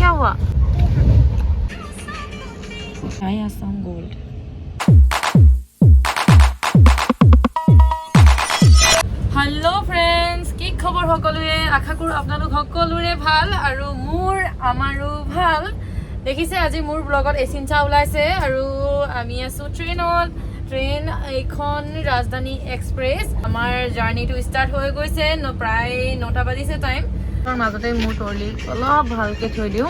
क्या हुआ? I have some gold. Hello friends, কি খবৰ সকলোৰে? আশা কৰোঁ আপোনালোক সকলোৰে ভাল আৰু আমাৰো ভাল। দেখিছে আজি মোৰ ব্লগত এচিনচা ওলাইছে আৰু আমি আছো ট্ৰেইন এইখন ৰাজধানী এক্সপ্ৰেছ। আমাৰ জাৰ্নিটো ষ্টাৰ্ট হৈ গৈছে, প্ৰায় 9টা বাজিছে টাইম। তাৰ মাজতে মোৰ ট্ৰলি অলপ ভালকৈ থৈ দিওঁ।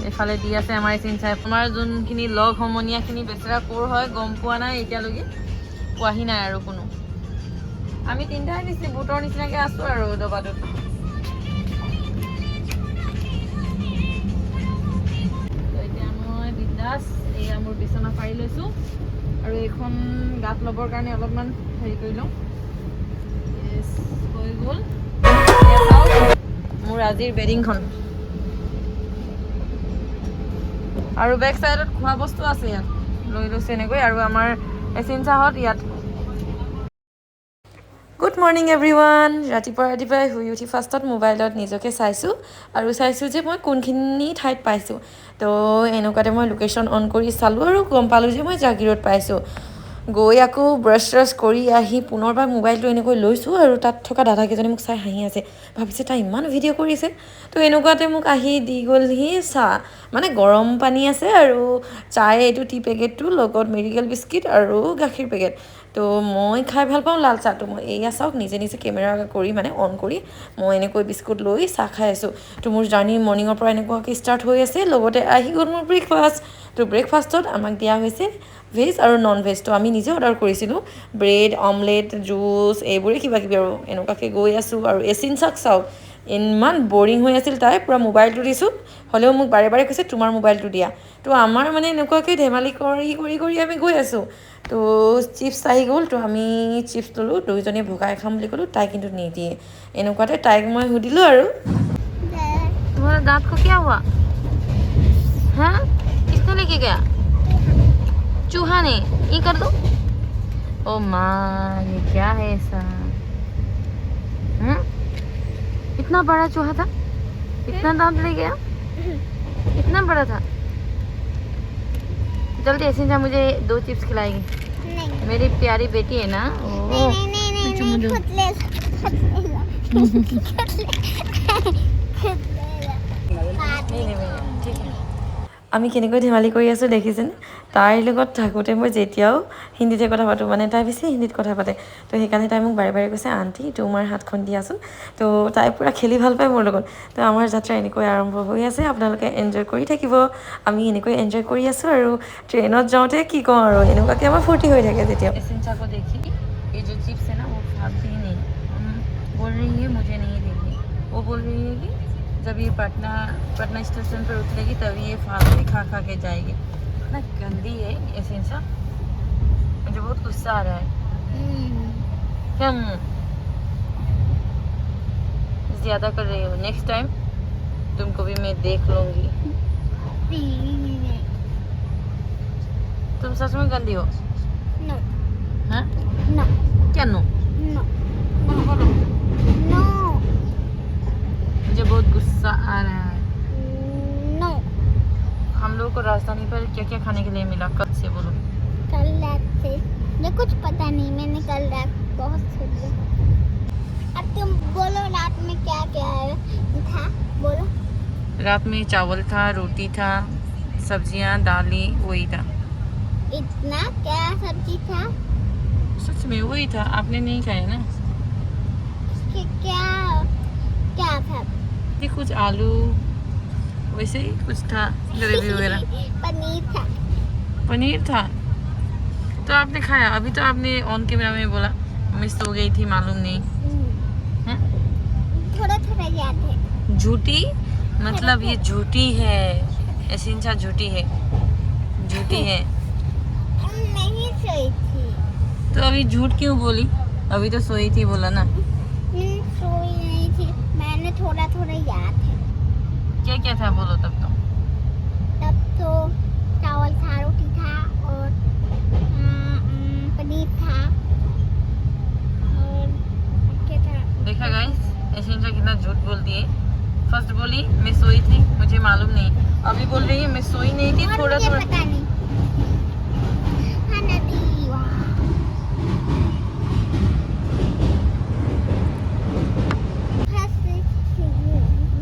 এফালে দি আছে আমাৰ এচিনচা। আমাৰ যোনখিনি লগ সমনীয়াখিনি বেচেৰা ক'ৰ হয় গম পোৱা নাই এতিয়ালৈকে, পোৱাহি নাই আৰু কোনো। আমি তিনিটাই নিচি বুটৰ নিচিনাকৈ আছোঁ আৰু দবাটোত। এতিয়া মই বিন্দাছ এয়া মোৰ বিচনা পাৰি লৈছোঁ আৰু এইখন গাত ল'বৰ কাৰণে অলপমান হেৰি কৰি লওঁ। হৈ গ'ল মোৰ আজিৰ বেডিংখন। আৰু বেক চাইডত খোৱা বস্তু আছে, ইয়াত লৈ লৈছে এনেকৈ। আৰু আমাৰ এচিনচাহঁত ইয়াত। Good morning everyone. ৰাতিপুৱাই শুই উঠি ফাৰ্ষ্টত মোবাইলত নিজকে চাইছোঁ আৰু চাইছোঁ যে মই কোনখিনি ঠাইত পাইছোঁ। তো এনেকুৱাতে মই লোকেশ্যন অন কৰি চালোঁ আৰু গম পালোঁ যে মই জাগিৰোড পাইছোঁ। গৈ আকৌ ব্ৰাছ কৰি আহি পুনৰবাৰ মোবাইলটো এনেকৈ লৈছোঁ আৰু তাত থকা দাদাকেইজনে মোক চাই হাঁহি আছে, ভাবিছে তাই ইমান ভিডিঅ' কৰিছে। তো এনেকুৱাতে মোক আহি দি গ'লহি চাহ, মানে গৰম পানী আছে আৰু চাই এইটো টি পেকেটটো লগত মেডিকেল বিস্কিট আৰু গাখীৰ পেকেট। তো মই খাই ভাল পাওঁ লাল চাহটো। মই এয়া চাওক নিজে কেমেৰা কৰি মানে অন কৰি মই এনেকৈ বিস্কুট লৈ চাহ খাই আছোঁ। তো মোৰ জাৰ্ণি মৰ্ণিঙৰ পৰা এনেকুৱাকৈ ষ্টাৰ্ট হৈ আছে। লগতে আহি গ'ল মোৰ ব্ৰেকফাষ্ট। তো ব্ৰেকফাষ্টত আমাক দিয়া হৈছে ভেজ আৰু নন ভেজ। তো আমি নিজে অৰ্ডাৰ কৰিছিলোঁ ব্ৰেড, অমলেট, জুচ এইবোৰেই কিবা কিবি আৰু এনেকুৱাকৈ গৈ আছোঁ। আৰু এচিনচাক চাওক, ইমান বৰিং হৈ আছিল তাই, পূৰা মোবাইলটো দিছোঁ হ'লেও মোক বাৰে বাৰে কৈছে তোমাৰ মোবাইলটো দিয়া। তো আমাৰ মানে এনেকুৱাকৈ ধেমালি কৰি আমি গৈ আছোঁ। তো চিপছ আহি গ'ল, তো আমি চিপছ ল'লোঁ, দুইজনীয়ে ভগাই খাম বুলি ক'লোঁ। তাই কিন্তু নিদিয়ে। এনেকুৱাতে তাইক মই সুধিলোঁ আৰু তোমাৰ দাঁত को क्या हुआ? हाँ, किसने लेके गया? चूहा ने। ये कर दो। ओ माँ, ये क्या है ऐसा? इतना बड़ा चूहा था, इतना दांत ले गया, इतना बड़ा था। जल्दी एसिनचा मुझे 2 चिप्स खिलाएगी। नहीं। मेरी प्यारी बेटी है ना। नहीं। আমি কেনেকৈ ধেমালি কৰি আছোঁ দেখিছেনে? তাইৰ লগত থাকোঁতে মই যেতিয়াও হিন্দীতে কথা পাতোঁ, মানে তাই বেছি হিন্দীত কথা পাতে। তো সেইকাৰণে তাই মোক বাৰে বাৰে কৈছে আণ্টি তোমাৰ হাতখন দিয়াচোন। তো তাই পূৰা খেলি ভাল পায় মোৰ লগত। তো আমাৰ যাত্ৰা এনেকৈ আৰম্ভ হৈ আছে। আপোনালোকে এনজয় কৰি থাকিব। আমি এনেকৈ এনজয় কৰি আছোঁ আৰু ট্ৰেইনত যাওঁতে কি কওঁ আৰু এনেকুৱাকৈ আমাৰ ফূৰ্তি হৈ থাকে যেতিয়া। एसिनचा को देखी, ये जो चिप्स है ना वो खाती नहीं, बोल रही है मुझे नहीं देगी। वो बोल रही है कि जब ये पटना स्टेशन पर उतरेगी तभी ये फालतू खा के जाएगी। इतना गंदी है एसिनचा, मुझे बहुत गुस्सा आ रहा है। क्या ज़्यादा कर रही हो? नेक्स्ट टाइम तुमको भी मैं देख लूँगी। तुम सच में गंदी हो? नो। हाँ? नो। क्या नो? नो। बोलो। नो। मुझे बहुत गुस्सा आ रहा है। नो। हम लोगों को राजधानी पर क्या क्या खाने के लिए मिला कल से? बोलो। कल रात से मुझे कुछ पता नहीं, मैंने कल रात बहुत सोचा। अब तुम बोलो रात में क्या क्या था, बोलो। रात में चावल था, रोटी था, सब्जियां, दाली, वही था। इतना क्या सब्जी था? सच में वही था, आपने नहीं खाया ना? क्या क्या था? ये कुछ आलू वैसे ही कुछ था, ग्रेवी वगैरह। पनीर था। तो आपने खाया? अभी तो आपने ऑन कैमरा में बोला मैं सो गई थी, मालूम नहीं। थोड़ा याद है। झूठी, मतलब ये झूठी है। एसिनचा झूठी है, झूठी है। नहीं सोई थी। तो अभी झूठ क्यों बोली? अभी तो सोई थी बोला ना। सोई नहीं थी, मैंने थोड़ा याद है। क्या क्या था बोलो तब तो चावल था, रोटी था और पनीर था और क्या था? देखा गाइस, एसिनचा कितना झूठ बोलती है। फर्स्ट बोली मैं सोई थी, मुझे मालूम नहीं, अभी बोल रही है मैं सोई नहीं थी, थोड़ा थोड़ा पता नहीं। हाँ नदी, वाह।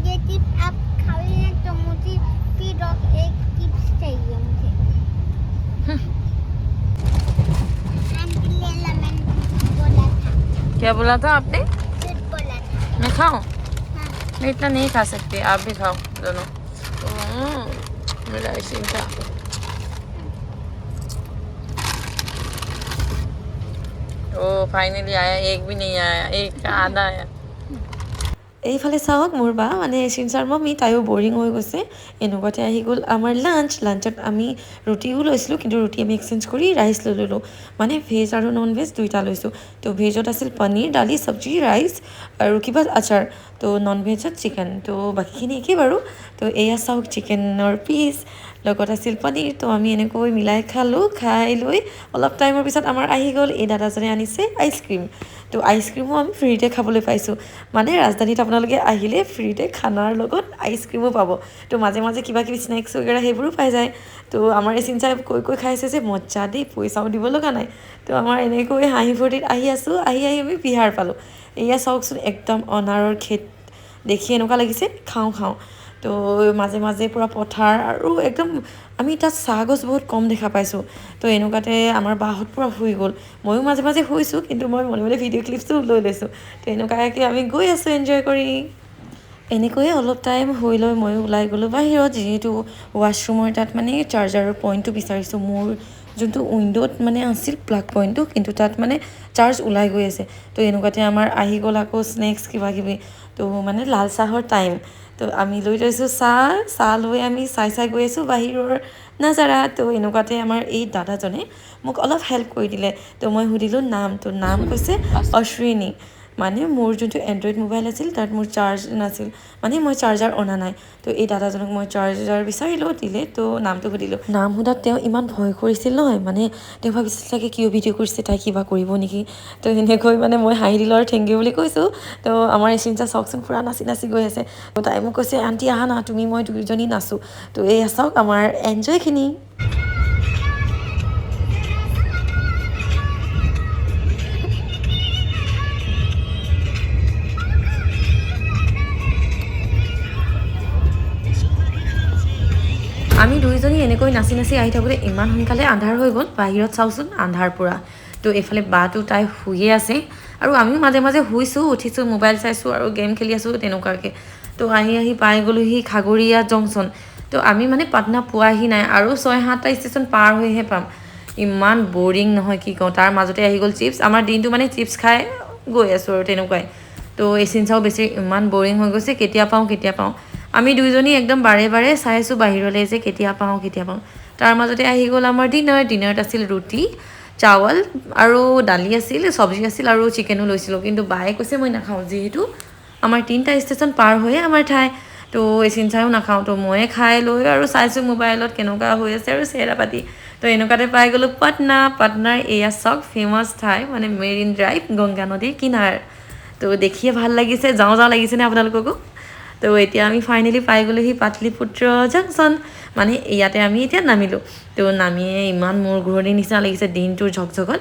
ये चिप्स आप खाओगे तो मुझे फिर और एक चिप्स चाहिए मुझे। आंटी ले ला, मैंने बोला था। क्या बोला था आपने? झूठ बोला था। मैं खाऊं? हाँ। मैं इतना नहीं खा सकती, आप भी खाओ दोनों। मेरा यशिंशा ओ फाइनली आया, एक भी नहीं आया, एक का आधा आया। এইফালে চাওক মোৰ বা মানে চিনচাৰ মম্মি তাইও বৰিং হৈ গৈছে, এনেকুৱাতে আহি গ'ল আমাৰ লাঞ্চত আমি ৰুটিও লৈছিলোঁ, কিন্তু ৰুটি আমি এক্সচেঞ্জ কৰি ৰাইচ লৈ ল'লোঁ, মানে ভেজ আৰু নন ভেজ দুইটা লৈছোঁ। তো ভেজত আছিল পনীৰ, দালি, চব্জি, ৰাইচ আৰু কিবা আচাৰ, তো নন ভেজত চিকেন, তো বাকীখিনি একেই বাৰু। তো এয়া চাওক চিকেনৰ পিচ, লগত আছিল পনীৰ, তো আমি এনেকৈ মিলাই খালোঁ। খাই লৈ অলপ টাইমৰ পিছত আমাৰ আহি গ'ল এই দাদাজনে আনিছে আইচক্ৰীম, তো আইচক্ৰীমো আমি ফ্ৰীতে খাবলৈ পাইছোঁ। মানে ৰাজধানীত আপোনালোকে আহিলে ফ্ৰীতে খানাৰ লগত আইচক্ৰীমো পাব, তো মাজে মাজে কিবা কিবি স্নেক্স वगैरह সেইবোৰো পাই যায়। তো আমাৰ চিনচাই কৈ খাইছে যে মজ্জা দেই, পইচাও দিব লগা নাই। তো আমাৰ এনেকৈ হাঁহি ফূৰ্তিত আহি আছোঁ, আহি আমি বিহাৰ পালোঁ। এয়া চাওকচোন একদম অনাৰৰ খেত দেখি এনেকুৱা লাগিছে খাওঁ খাওঁ। তো মাজে মাজে পূৰা পথাৰ আৰু একদম আমি তাত চাহ গছ বহুত কম দেখা পাইছোঁ। তো এনেকুৱাতে আমাৰ বাহঁত পূৰা শুই গ'ল, ময়ো মাজে মাজে শুইছোঁ, কিন্তু মই মনে মনে ভিডিঅ' ক্লিপছো লৈ লৈছোঁ। তো এনেকুৱাকৈ আমি গৈ আছোঁ এনজয় কৰি। এনেকৈয়ে অলপ টাইম হৈ লৈ ময়ো ওলাই গ'লোঁ বাহিৰত, যিহেতু ৱাশ্বৰুমৰ তাত মানে চাৰ্জাৰৰ পইণ্টটো বিচাৰিছোঁ। মোৰ যোনটো উইণ্ড'ত মানে আছিল প্লাগ পইণ্টটো, কিন্তু তাত মানে চাৰ্জ ওলাই গৈ আছে। তো এনেকুৱাতে আমাৰ আহি গ'ল আকৌ স্নেক্স কিবা কিবি, তো মানে লাল চাহৰ টাইম। তো আমি লৈ লৈছোঁ চাহ লৈ আমি চাই গৈ আছোঁ বাহিৰৰ নাজাৰা। তো এনেকুৱাতে আমাৰ এই দাদাজনে মোক অলপ হেল্প কৰি দিলে। তো মই সুধিলোঁ নাম, তো নাম কৈছে অশ্বিনী। মানে মোৰ যোনটো এণ্ড্ৰইড মোবাইল আছিল তাত মোৰ চাৰ্জ নাছিল, মানে মই চাৰ্জাৰ অনা নাই। তো এই দাদাজনক মই চাৰ্জাৰ বিচাৰিলোঁ, দিলে। তো নামটো সুধিলোঁ, নাম সোধাত তেওঁ ইমান ভয় কৰিছিল নহয়, মানে তেওঁ ভাবিছিল চাগে কিয় ভিডিঅ' কৰিছে, তাই কিবা কৰিব নেকি। তো এনেকৈ মানে মই হাঁহি দিলোঁ আৰু থেংক ইউ বুলি কৈছোঁ। তো আমাৰ চিনচা চাওকচোন পূৰা নাচি নাচি গৈ আছে। তো তাই মোক কৈছে আণ্টি আহা না, তুমি মই দুয়োজনী নাচোঁ। তো এয়া চাওক আমাৰ এনজয়খিনি। আমি দুইজনী এনেকৈ নাচি নাচি আহি থাকোঁতে ইমান সোনকালে আন্ধাৰ হৈ গ'ল, বাহিৰত চাওঁচোন আন্ধাৰ পূৰা। তো এইফালে বাটো তাই শুয়ে আছে, আৰু আমিও মাজে মাজে শুইছোঁ, উঠিছোঁ, মোবাইল চাইছোঁ আৰু গেম খেলি আছোঁ তেনেকুৱাকৈ। তো আহি পাই গ'লোহি খাগৰিয়া জংচন। তো আমি মানে পাটনা পোৱাহি নাই, আৰু 6-7টা ষ্টেচন পাৰ হৈহে পাম। ইমান বৰিং নহয় কি কওঁ, তাৰ মাজতে আহি গ'ল চিপছ। আমাৰ দিনটো মানে চিপছ খাই গৈ আছোঁ আৰু তেনেকুৱাই। তো এই চিনচাও বেছি ইমান বৰিং হৈ গৈছে, কেতিয়া পাওঁ। আমি দুইজনী একদম বাৰে বাৰে চাই আছোঁ বাহিৰলৈ যে কেতিয়া পাওঁ। তাৰ মাজতে আহি গ'ল আমাৰ ডিনাৰত আছিল ৰুটি, চাৱল আৰু দালি আছিল, চব্জি আছিল আৰু চিকেনো লৈছিলোঁ। কিন্তু বায়ে কৈছে মই নাখাওঁ, যিহেতু আমাৰ 3টা ষ্টেচন পাৰ হৈয়ে আমাৰ ঠাই। তো এই চিনচায়ো নাখাওঁ, তো ময়ে খাই লৈ আৰু চাইছোঁ মোবাইলত কেনেকুৱা হৈ আছে আৰু চেহেৰা পাতি। তো এনেকুৱাতে পাই গ'লোঁ পাটনাৰ এয়া চাওক ফেমাছ ঠাই, মানে মেৰিন ড্ৰাইভ, গংগা নদীৰ কিনাৰ। তো দেখিয়ে ভাল লাগিছে, যাওঁ লাগিছেনে আপোনালোককো? তো এতিয়া আমি ফাইনেলি পাই গ'লোহি পাটলিপুত্ৰ জংচন, মানে ইয়াতে আমি এতিয়া নামিলোঁ। তো নামিয়ে ইমান মূৰ ঘূৰণিৰ নিচিনা লাগিছে দিনটোৰ ঝকঝকত।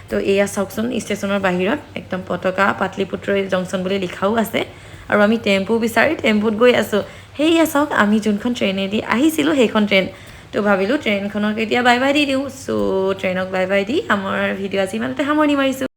তো এয়া চাওকচোন ষ্টেচনৰ বাহিৰত একদম পতাকা পাটলিপুত্ৰ জংচন বুলি লিখাও আছে, আৰু আমি টেম্পু বিচাৰি টেম্পুত গৈ আছোঁ। সেয়া চাওক আমি যোনখন ট্ৰেইনেদি আহিছিলোঁ সেইখন ট্ৰেইন। তো ভাবিলোঁ ট্ৰেইনখনক এতিয়া বাই বাই দি দিওঁ। চ' ট্ৰেইনক বাই বাই দি আমাৰ ভিডিঅ' আজি ইমানতে সামৰণি মাৰিছোঁ।